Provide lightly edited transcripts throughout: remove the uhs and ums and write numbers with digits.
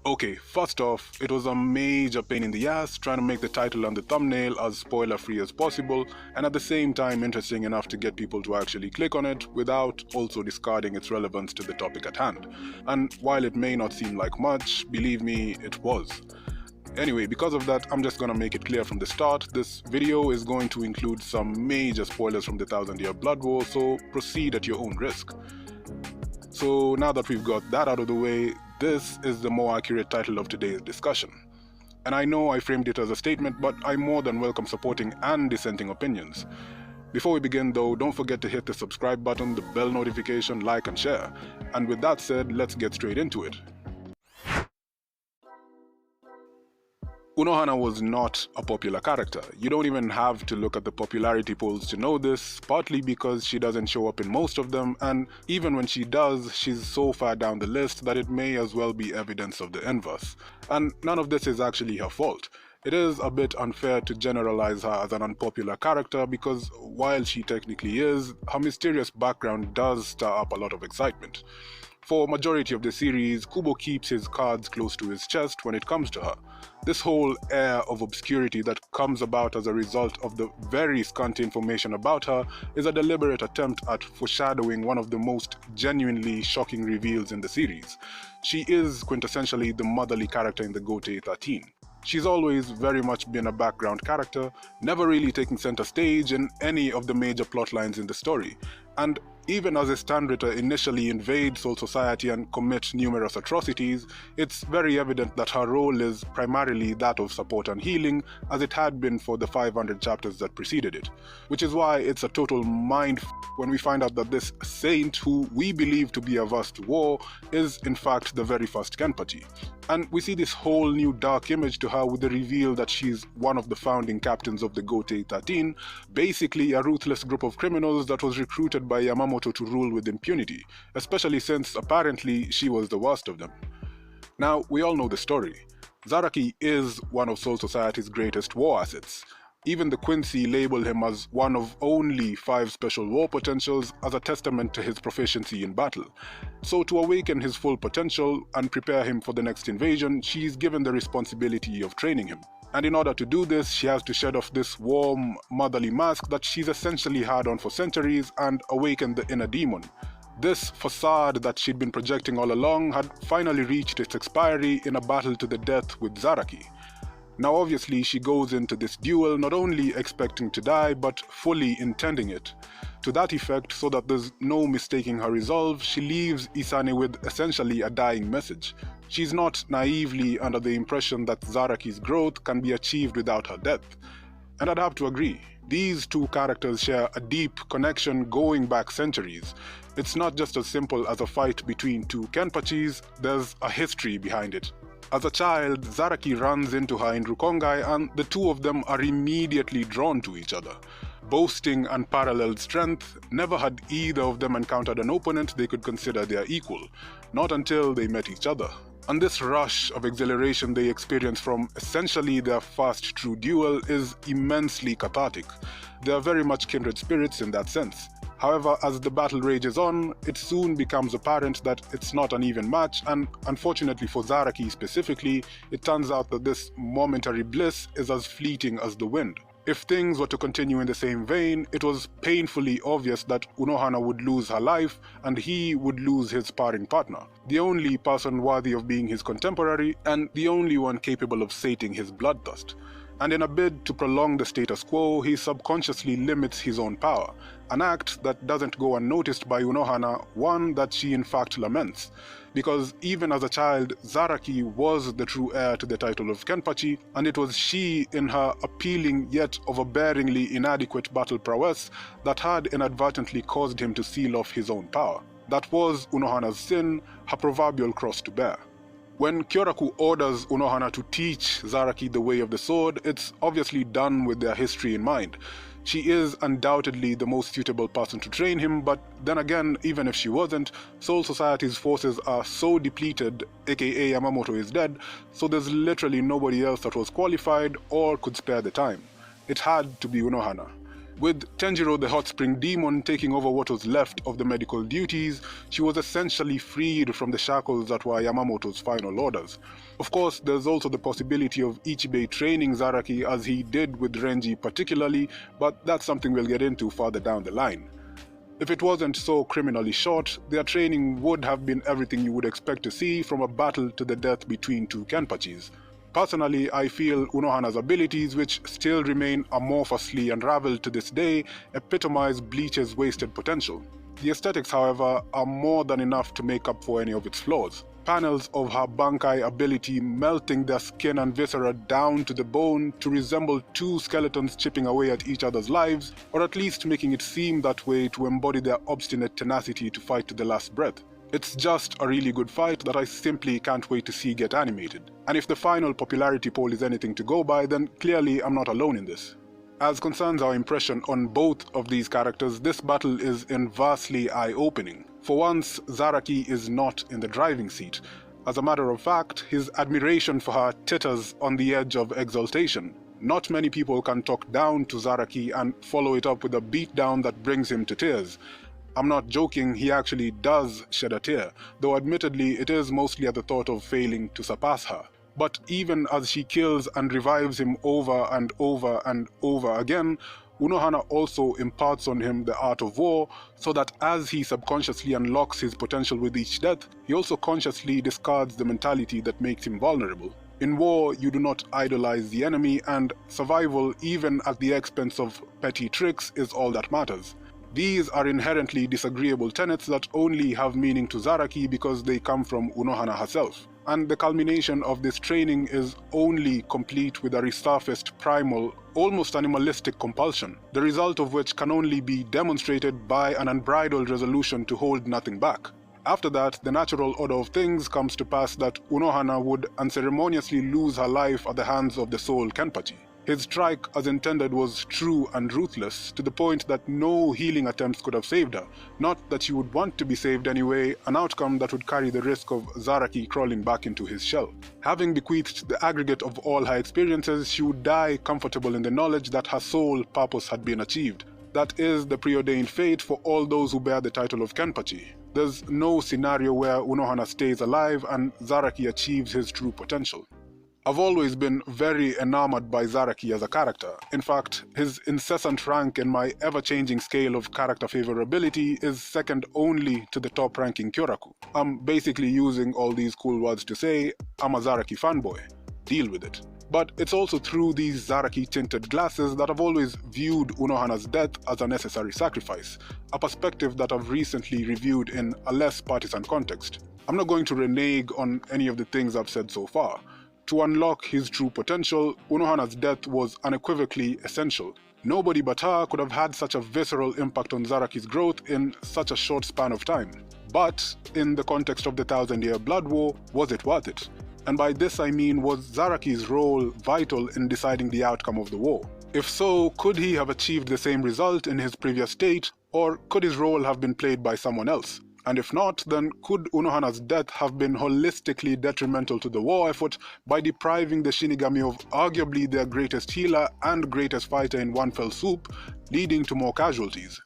Okay, first off, it was a major pain in the ass trying to make the title and the thumbnail as spoiler-free as possible, and at the same time interesting enough to get people to actually click on it without also discarding its relevance to the topic at hand. And while it may not seem like much, believe me, it was. Anyway, because of that, I'm just gonna make it clear from the start, this video is going to include some major spoilers from the Thousand Year Blood War, so proceed at your own risk. So now that we've got that out of the way, this is the more accurate title of today's discussion. And I know I framed it as a statement, but I more than welcome supporting and dissenting opinions. Before we begin though, don't forget to hit the subscribe button, the bell notification, like and share. And with that said, let's get straight into it. Unohana was not a popular character. You don't even have to look at the popularity polls to know this, partly because she doesn't show up in most of them, and even when she does, she's so far down the list that it may as well be evidence of the inverse. And none of this is actually her fault. It is a bit unfair to generalize her as an unpopular character because while she technically is, her mysterious background does stir up a lot of excitement. For majority of the series, Kubo keeps his cards close to his chest when it comes to her. This whole air of obscurity that comes about as a result of the very scanty information about her is a deliberate attempt at foreshadowing one of the most genuinely shocking reveals in the series. She is quintessentially the motherly character in the Gotei 13. She's always very much been a background character, never really taking center stage in any of the major plot lines in the story. And even as a Standritter initially invades Soul Society and commits numerous atrocities, it's very evident that her role is primarily that of support and healing, as it had been for the 500 chapters that preceded it. Which is why it's a total mind when we find out that this saint, who we believe to be averse to war, is in fact the very first Kenpachi. And we see this whole new dark image to her with the reveal that she's one of the founding captains of the Gotei 13, basically a ruthless group of criminals that was recruited by Yamamoto to rule with impunity, especially since apparently she was the worst of them. Now, we all know the story. Zaraki is one of Soul Society's greatest war assets. Even the Quincy label him as one of only 5 special war potentials as a testament to his proficiency in battle. So to awaken his full potential and prepare him for the next invasion, she's given the responsibility of training him. And in order to do this, she has to shed off this warm, motherly mask that she's essentially had on for centuries and awaken the inner demon. This facade that she'd been projecting all along had finally reached its expiry in a battle to the death with Zaraki. Now obviously she goes into this duel not only expecting to die, but fully intending it. To that effect, so that there's no mistaking her resolve, she leaves Isane with essentially a dying message. She's not naively under the impression that Zaraki's growth can be achieved without her death. And I'd have to agree, these two characters share a deep connection going back centuries. It's not just as simple as a fight between two Kenpachis, there's a history behind it. As a child, Zaraki runs into her in Rukongai and the two of them are immediately drawn to each other. Boasting unparalleled strength, never had either of them encountered an opponent they could consider their equal, not until they met each other. And this rush of exhilaration they experience from essentially their first true duel is immensely cathartic. They are very much kindred spirits in that sense. However, as the battle rages on, it soon becomes apparent that it's not an even match, and unfortunately for Zaraki specifically, it turns out that this momentary bliss is as fleeting as the wind. If things were to continue in the same vein, it was painfully obvious that Unohana would lose her life and he would lose his sparring partner, the only person worthy of being his contemporary and the only one capable of sating his bloodthirst. And in a bid to prolong the status quo, he subconsciously limits his own power, an act that doesn't go unnoticed by Unohana, one that she in fact laments. Because even as a child, Zaraki was the true heir to the title of Kenpachi, and it was she, in her appealing yet overbearingly inadequate battle prowess, that had inadvertently caused him to seal off his own power. That was Unohana's sin, her proverbial cross to bear. When Kyoraku orders Unohana to teach Zaraki the way of the sword, it's obviously done with their history in mind. She is undoubtedly the most suitable person to train him, but then again, even if she wasn't, Soul Society's forces are so depleted, aka Yamamoto is dead, so there's literally nobody else that was qualified or could spare the time. It had to be Unohana. With Tenjiro the hot spring demon taking over what was left of the medical duties, she was essentially freed from the shackles that were Yamamoto's final orders. Of course, there's also the possibility of Ichibe training Zaraki as he did with Renji particularly, but that's something we'll get into further down the line. If it wasn't so criminally short, their training would have been everything you would expect to see from a battle to the death between two Kenpachis. Personally, I feel Unohana's abilities, which still remain amorphously unraveled to this day, epitomize Bleach's wasted potential. The aesthetics, however, are more than enough to make up for any of its flaws. Panels of her Bankai ability melting their skin and viscera down to the bone to resemble two skeletons chipping away at each other's lives, or at least making it seem that way to embody their obstinate tenacity to fight to the last breath. It's just a really good fight that I simply can't wait to see get animated. And if the final popularity poll is anything to go by, then clearly I'm not alone in this. As concerns our impression on both of these characters, this battle is inversely eye-opening. For once, Zaraki is not in the driving seat. As a matter of fact, his admiration for her titters on the edge of exaltation. Not many people can talk down to Zaraki and follow it up with a beatdown that brings him to tears. I'm not joking, he actually does shed a tear, though admittedly it is mostly at the thought of failing to surpass her. But even as she kills and revives him over and over and over again, Unohana also imparts on him the art of war, so that as he subconsciously unlocks his potential with each death, he also consciously discards the mentality that makes him vulnerable. In war, you do not idolize the enemy, and survival, even at the expense of petty tricks, is all that matters. These are inherently disagreeable tenets that only have meaning to Zaraki because they come from Unohana herself. And the culmination of this training is only complete with a resurfaced primal, almost animalistic compulsion, the result of which can only be demonstrated by an unbridled resolution to hold nothing back. After that, the natural order of things comes to pass that Unohana would unceremoniously lose her life at the hands of the sole Kenpachi. His strike, as intended, was true and ruthless, to the point that no healing attempts could have saved her. Not that she would want to be saved anyway, an outcome that would carry the risk of Zaraki crawling back into his shell. Having bequeathed the aggregate of all her experiences, she would die comfortable in the knowledge that her sole purpose had been achieved. That is the preordained fate for all those who bear the title of Kenpachi. There's no scenario where Unohana stays alive and Zaraki achieves his true potential. I've always been very enamored by Zaraki as a character. In fact, his incessant rank in my ever-changing scale of character favorability is second only to the top-ranking Kyoraku. I'm basically using all these cool words to say, I'm a Zaraki fanboy. Deal with it. But it's also through these Zaraki-tinted glasses that I've always viewed Unohana's death as a necessary sacrifice, a perspective that I've recently reviewed in a less partisan context. I'm not going to renege on any of the things I've said so far. To unlock his true potential, Unohana's death was unequivocally essential. Nobody but her could have had such a visceral impact on Zaraki's growth in such a short span of time. But, in the context of the 1000-year Blood War, was it worth it? And by this I mean, was Zaraki's role vital in deciding the outcome of the war? If so, could he have achieved the same result in his previous state, or could his role have been played by someone else? And if not, then could Unohana's death have been holistically detrimental to the war effort by depriving the Shinigami of arguably their greatest healer and greatest fighter in one fell swoop, leading to more casualties?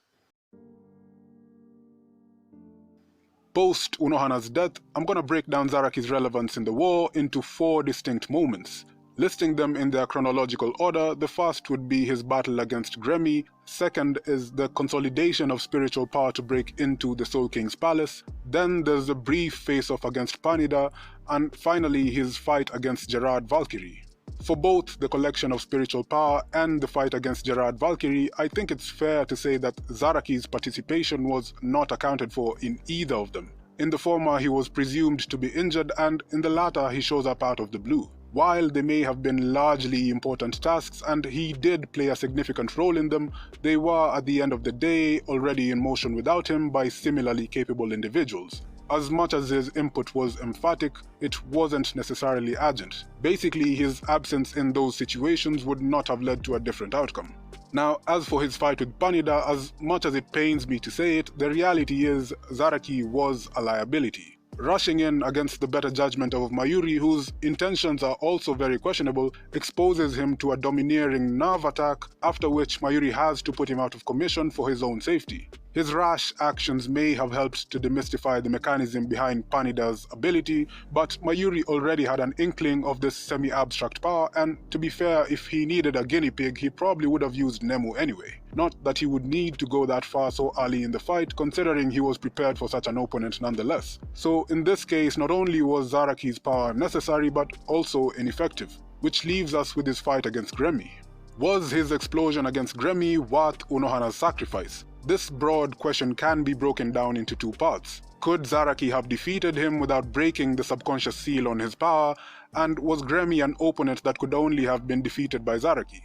Post Unohana's death, I'm gonna break down Zaraki's relevance in the war into 4 distinct moments. Listing them in their chronological order, the first would be his battle against Gremmy, second is the consolidation of spiritual power to break into the Soul King's palace, then there's a brief face-off against Panida, and finally his fight against Gerard Valkyrie. For both the collection of spiritual power and the fight against Gerard Valkyrie, I think it's fair to say that Zaraki's participation was not accounted for in either of them. In the former, he was presumed to be injured, and in the latter, he shows up out of the blue. While they may have been largely important tasks, and he did play a significant role in them, they were, at the end of the day, already in motion without him by similarly capable individuals. As much as his input was emphatic, it wasn't necessarily urgent. Basically, his absence in those situations would not have led to a different outcome. Now, as for his fight with Panida, as much as it pains me to say it, the reality is Zaraki was a liability. rushing in against the better judgment of Mayuri, whose intentions are also very questionable, exposes him to a domineering nerve attack, after which Mayuri has to put him out of commission for his own safety. His rash actions may have helped to demystify the mechanism behind Panida's ability, but Mayuri already had an inkling of this semi-abstract power, and to be fair, if he needed a guinea pig, he probably would have used Nemu anyway. Not that he would need to go that far so early in the fight, considering he was prepared for such an opponent nonetheless. So in this case, not only was Zaraki's power necessary, but also ineffective, which leaves us with his fight against Gremmy. Was his explosion against Gremmy worth Unohana's sacrifice? This broad question can be broken down into two parts. Could Zaraki have defeated him without breaking the subconscious seal on his power, and was Gremmy an opponent that could only have been defeated by Zaraki?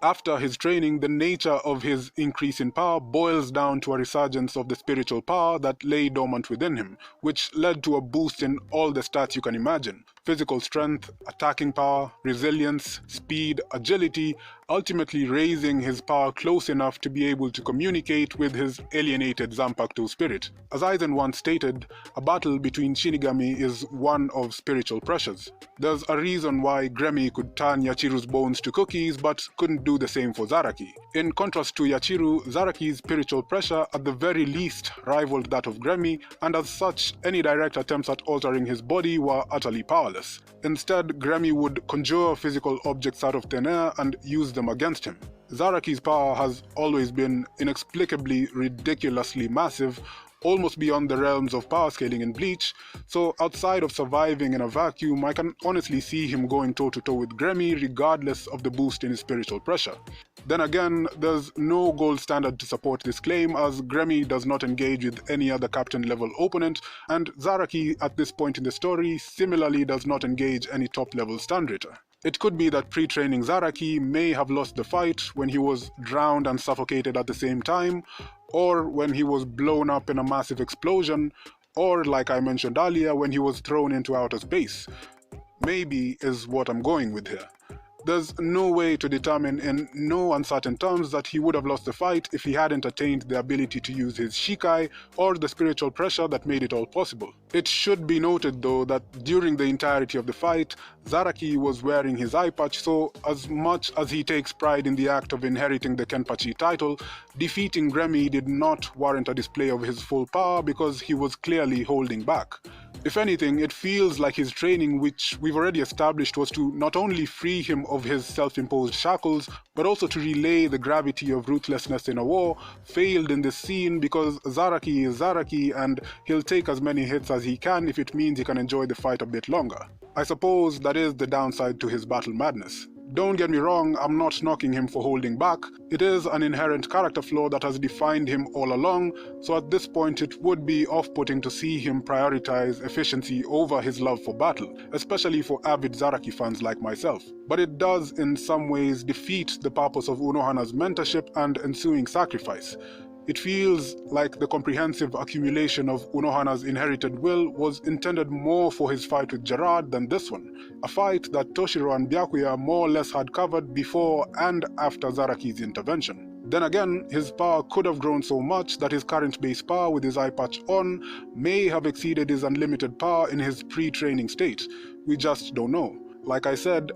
After his training, the nature of his increase in power boils down to a resurgence of the spiritual power that lay dormant within him, which led to a boost in all the stats you can imagine. Physical strength, attacking power, resilience, speed, agility, ultimately raising his power close enough to be able to communicate with his alienated Zanpakuto spirit. As Aizen once stated, a battle between Shinigami is one of spiritual pressures. There's a reason why Gremmy could turn Yachiru's bones to cookies but couldn't do the same for Zaraki. In contrast to Yachiru, Zaraki's spiritual pressure at the very least rivaled that of Gremmy, and as such, any direct attempts at altering his body were utterly powerless. Instead, Gremmy would conjure physical objects out of thin air and use them against him. Zaraki's power has always been inexplicably ridiculously massive, almost beyond the realms of power scaling in Bleach, so outside of surviving in a vacuum, I can honestly see him going toe-to-toe with Gremmy regardless of the boost in his spiritual pressure. Then again, there's no gold standard to support this claim, as Gremmy does not engage with any other captain-level opponent, and Zaraki at this point in the story similarly does not engage any top-level Standritter. It could be that pre-training Zaraki may have lost the fight when he was drowned and suffocated at the same time, or when he was blown up in a massive explosion, or like I mentioned earlier, when he was thrown into outer space. Maybe is what I'm going with here. There's no way to determine in no uncertain terms that he would have lost the fight if he hadn't attained the ability to use his Shikai or the spiritual pressure that made it all possible. It should be noted though that during the entirety of the fight, Zaraki was wearing his eye patch, so as much as he takes pride in the act of inheriting the Kenpachi title, defeating Gremmy did not warrant a display of his full power because he was clearly holding back. If anything, it feels like his training, which we've already established was to not only free him of his self-imposed shackles, but also to relay the gravity of ruthlessness in a war, failed in this scene because Zaraki is Zaraki and he'll take as many hits as he can if it means he can enjoy the fight a bit longer. I suppose that is the downside to his battle madness. Don't get me wrong, I'm not knocking him for holding back. It is an inherent character flaw that has defined him all along, so at this point it would be off-putting to see him prioritize efficiency over his love for battle, especially for avid Zaraki fans like myself. But it does in some ways defeat the purpose of Unohana's mentorship and ensuing sacrifice. It feels like the comprehensive accumulation of Unohana's inherited will was intended more for his fight with Gerard than this one, a fight that Toshiro and Byakuya more or less had covered before and after Zaraki's intervention. Then again, his power could have grown so much that his current base power with his eye patch on may have exceeded his unlimited power in his pre-training state. We just don't know. Like I said,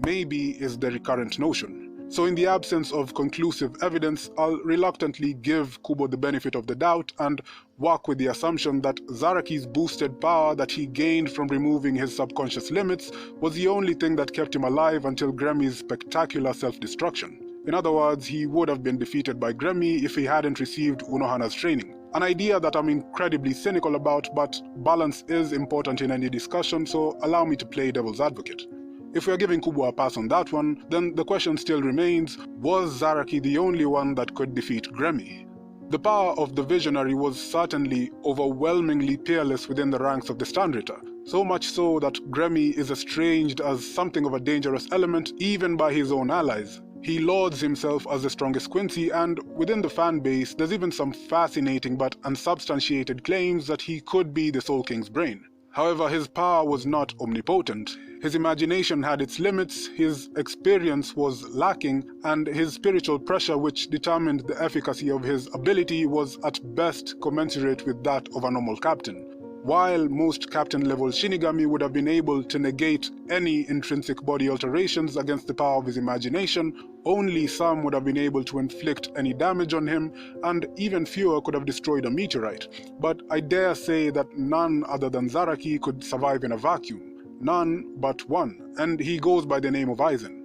maybe is the recurrent notion. So in the absence of conclusive evidence, I'll reluctantly give Kubo the benefit of the doubt and work with the assumption that Zaraki's boosted power that he gained from removing his subconscious limits was the only thing that kept him alive until Gremmy's spectacular self-destruction. In other words, he would have been defeated by Gremmy if he hadn't received Unohana's training. An idea that I'm incredibly cynical about, but balance is important in any discussion, so allow me to play devil's advocate. If we're giving Kubo a pass on that one, then the question still remains, was Zaraki the only one that could defeat Gremmy? The power of the Visionary was certainly overwhelmingly peerless within the ranks of the Standritter, so much so that Gremmy is estranged as something of a dangerous element even by his own allies. He lauds himself as the strongest Quincy, and within the fan base, there's even some fascinating but unsubstantiated claims that he could be the Soul King's brain. However, his power was not omnipotent. His imagination had its limits, his experience was lacking, and his spiritual pressure, which determined the efficacy of his ability, was at best commensurate with that of a normal captain. While most captain-level Shinigami would have been able to negate any intrinsic body alterations against the power of his imagination, only some would have been able to inflict any damage on him, and even fewer could have destroyed a meteorite. But I dare say that none other than Zaraki could survive in a vacuum. None but one, and he goes by the name of Aizen.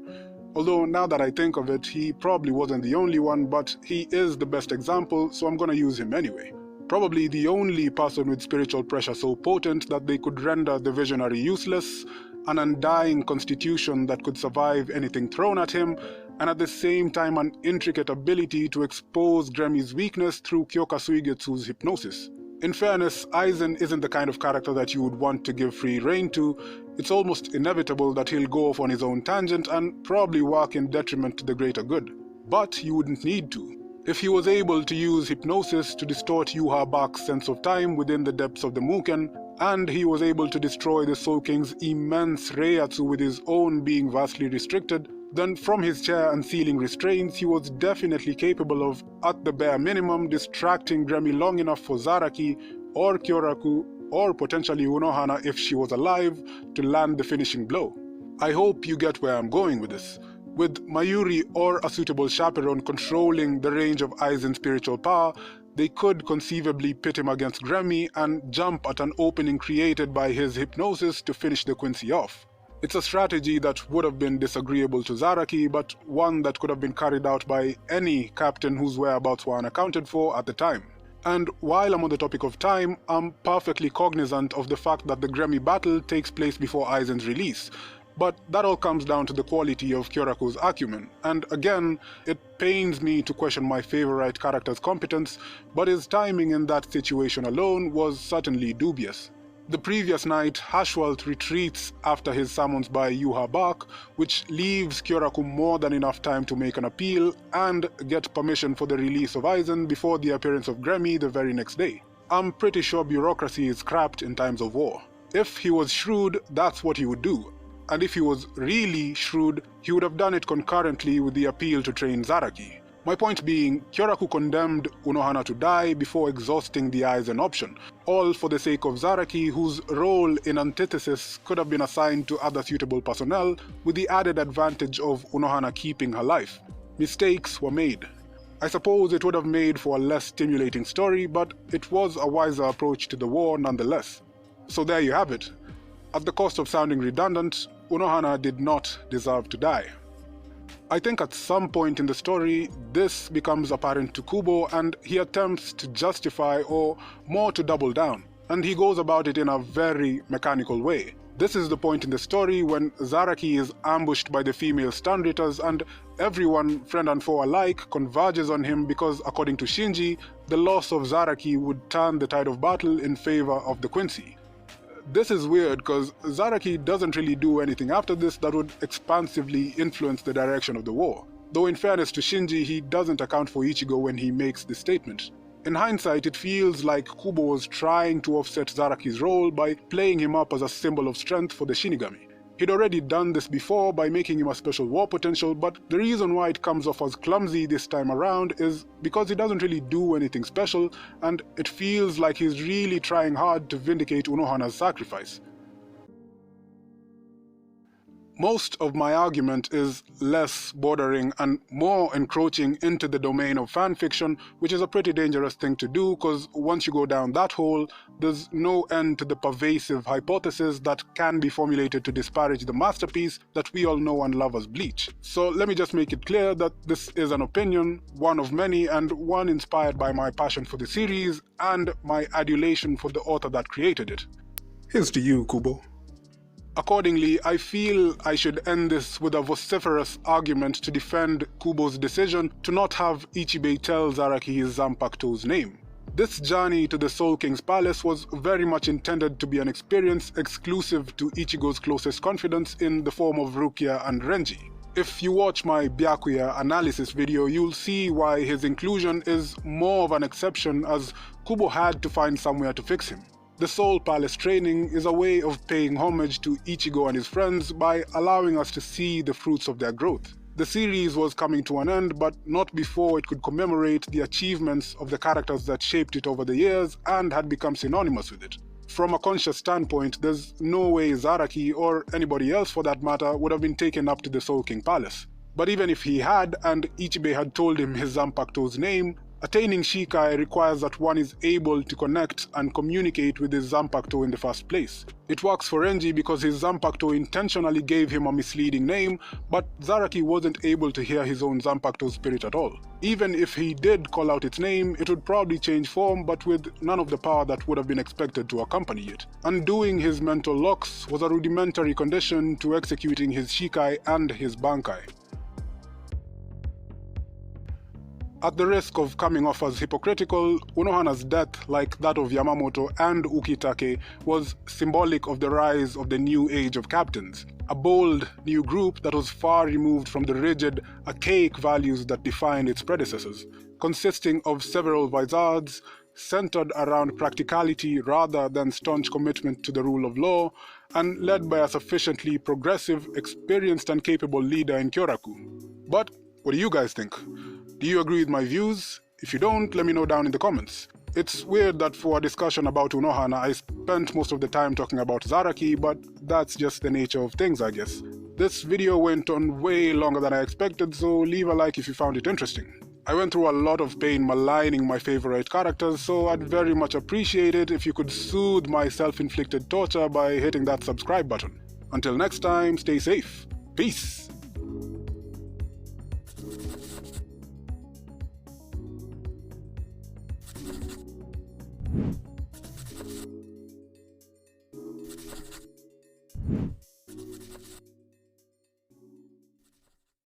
Although now that I think of it, he probably wasn't the only one, but he is the best example, so I'm gonna use him anyway. Probably the only person with spiritual pressure so potent that they could render the visionary useless, an undying constitution that could survive anything thrown at him, and at the same time an intricate ability to expose Gremmy's weakness through Kyoka Suigetsu's hypnosis. In fairness, Aizen isn't the kind of character that you would want to give free rein to. It's almost inevitable that he'll go off on his own tangent and probably work in detriment to the greater good. But you wouldn't need to. If he was able to use hypnosis to distort Yuha Bak's sense of time within the depths of the Muken, and he was able to destroy the Soul King's immense Reiatsu with his own being vastly restricted, then from his chair and ceiling restraints he was definitely capable of, at the bare minimum, distracting Grammy long enough for Zaraki, or Kyoraku, or potentially Unohana if she was alive, to land the finishing blow. I hope you get where I'm going with this. With Mayuri or a suitable chaperone controlling the range of Aizen's spiritual power, they could conceivably pit him against Grammy and jump at an opening created by his hypnosis to finish the Quincy off. It's a strategy that would have been disagreeable to Zaraki, but one that could have been carried out by any captain whose whereabouts were unaccounted for at the time. And while I'm on the topic of time, I'm perfectly cognizant of the fact that the Grammy battle takes place before Aizen's release. But that all comes down to the quality of Kyoraku's acumen, and again, it pains me to question my favorite character's competence, but his timing in that situation alone was certainly dubious. The previous night, Hashwalt retreats after his summons by Yuha Bak, which leaves Kyoraku more than enough time to make an appeal and get permission for the release of Aizen before the appearance of Grammy the very next day. I'm pretty sure bureaucracy is scrapped in times of war. If he was shrewd, that's what he would do. And if he was really shrewd, he would have done it concurrently with the appeal to train Zaraki. My point being, Kyoraku condemned Unohana to die before exhausting the Aizen option, all for the sake of Zaraki, whose role in antithesis could have been assigned to other suitable personnel, with the added advantage of Unohana keeping her life. Mistakes were made. I suppose it would have made for a less stimulating story, but it was a wiser approach to the war nonetheless. So there you have it. At the cost of sounding redundant, Unohana did not deserve to die. I think at some point in the story, this becomes apparent to Kubo and he attempts to justify, or more to double down, and he goes about it in a very mechanical way. This is the point in the story when Zaraki is ambushed by the female Standritters and everyone, friend and foe alike, converges on him because, according to Shinji, the loss of Zaraki would turn the tide of battle in favor of the Quincy. This is weird because Zaraki doesn't really do anything after this that would expansively influence the direction of the war. Though in fairness to Shinji, he doesn't account for Ichigo when he makes this statement. In hindsight, it feels like Kubo was trying to offset Zaraki's role by playing him up as a symbol of strength for the Shinigami. He'd already done this before by making him a special war potential, but the reason why it comes off as clumsy this time around is because he doesn't really do anything special, and it feels like he's really trying hard to vindicate Unohana's sacrifice. Most of my argument is less bordering and more encroaching into the domain of fanfiction, which is a pretty dangerous thing to do because once you go down that hole, there's no end to the pervasive hypothesis that can be formulated to disparage the masterpiece that we all know and love as Bleach. So let me just make it clear that this is an opinion, one of many, and one inspired by my passion for the series and my adulation for the author that created it. Here's to you, Kubo. Accordingly, I feel I should end this with a vociferous argument to defend Kubo's decision to not have Ichibe tell Zaraki his Zanpakuto's name. This journey to the Soul King's palace was very much intended to be an experience exclusive to Ichigo's closest confidants in the form of Rukia and Renji. If you watch my Byakuya analysis video, you'll see why his inclusion is more of an exception, as Kubo had to find somewhere to fix him. The Soul Palace training is a way of paying homage to Ichigo and his friends by allowing us to see the fruits of their growth. The series was coming to an end, but not before it could commemorate the achievements of the characters that shaped it over the years and had become synonymous with it. From a conscious standpoint, there's no way Zaraki, or anybody else for that matter, would have been taken up to the Soul King Palace. But even if he had, and Ichibe had told him his Zanpakuto's name, attaining Shikai requires that one is able to connect and communicate with his Zanpakuto in the first place. It works for Renji because his Zanpakuto intentionally gave him a misleading name, but Zaraki wasn't able to hear his own Zanpakuto spirit at all. Even if he did call out its name, it would probably change form, but with none of the power that would have been expected to accompany it. Undoing his mental locks was a rudimentary condition to executing his Shikai and his Bankai. At the risk of coming off as hypocritical, Unohana's death, like that of Yamamoto and Ukitake, was symbolic of the rise of the new age of captains, a bold new group that was far removed from the rigid, archaic values that defined its predecessors, consisting of several vizards, centered around practicality rather than staunch commitment to the rule of law, and led by a sufficiently progressive, experienced and capable leader in Kyoraku. But what do you guys think? Do you agree with my views? If you don't, let me know down in the comments. It's weird that for a discussion about Unohana, I spent most of the time talking about Zaraki, but that's just the nature of things, I guess. This video went on way longer than I expected, so leave a like if you found it interesting. I went through a lot of pain maligning my favorite characters, so I'd very much appreciate it if you could soothe my self-inflicted torture by hitting that subscribe button. Until next time, stay safe. Peace!